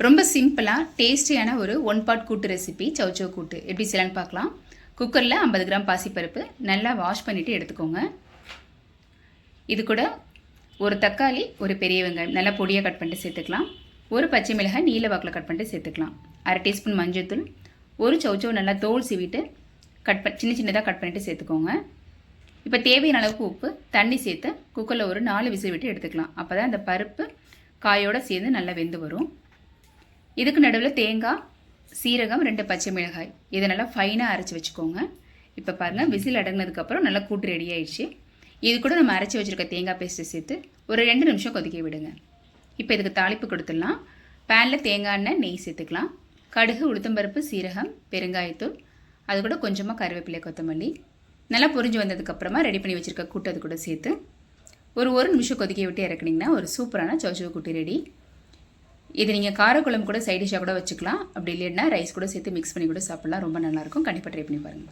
ரொம்ப சிம்பிளாக டேஸ்டியான ஒரு ஒன் பாட் கூட்டு ரெசிபி சௌச்சௌ கூட்டு எப்படி செய்யலான்னு பார்க்கலாம். குக்கரில் 50 கிராம் பாசிப்பருப்பு நல்லா வாஷ் பண்ணிவிட்டு எடுத்துக்கோங்க. இது கூட ஒரு தக்காளி, ஒரு பெரிய வெங்காயம் நல்லா பொடியாக கட் பண்ணிட்டு சேர்த்துக்கலாம். ஒரு பச்சை மிளகாய் நீல வாக்கில் கட் பண்ணிட்டு சேர்த்துக்கலாம். அரை டீஸ்பூன் மஞ்சள்தூள், ஒரு சௌச்சௌ நல்லா தோல் சீவிட்டு சின்ன சின்னதாக கட் பண்ணிவிட்டு சேர்த்துக்கோங்க. இப்போ தேவையான அளவுக்கு உப்பு, தண்ணி சேர்த்து குக்கரில் ஒரு 4 விசில் விட்டு எடுத்துக்கலாம். அப்போ தான் அந்த பருப்பு காயோடு சேர்ந்து நல்லா வெந்து வரும். இதுக்கு நடுவில் தேங்காய், சீரகம், 2 பச்சை மிளகாய் இதை நல்லா ஃபைனாக அரைச்சி வச்சுக்கோங்க. இப்போ பாருங்கள், விசில் அடங்கினதுக்கப்புறம் நல்லா கூட்டு ரெடி ஆயிடுச்சு. இது கூட நம்ம அரைச்சி வச்சுருக்க தேங்காய் பேஸ்ட்டு சேர்த்து ஒரு 2 நிமிஷம் கொதிக்க விடுங்க. இப்போ இதுக்கு தாளிப்பு கொடுத்துடலாம். பேனில் தேங்காய் எண்ணெய், நெய் சேர்த்துக்கலாம். கடுகு, உளுத்தம்பருப்பு, சீரகம், பெருங்காயத்தூள், அது கூட கொஞ்சமாக கருவேப்பிலை, கொத்தமல்லி நல்லா பொரிஞ்சு வந்ததுக்கப்புறமா ரெடி பண்ணி வச்சுருக்க கூட்டு அது கூட சேர்த்து ஒரு நிமிஷம் கொதிக்க விட்டு இறக்குனிங்கன்னா ஒரு சூப்பரான சௌச்சௌ கூட்டு ரெடி. இது நீங்கள் காரக்குழம்பு கூட சைட் டிஷ்ஷாக கூட வச்சுக்கலாம். அப்படி இல்லைன்னா ரைஸ் கூட சேர்த்து மிக்ஸ் பண்ணி கூட சாப்பிட்லாம். ரொம்ப நல்லாயிருக்கும். கண்டிப்பாக ட்ரை பண்ணி பாருங்கள்.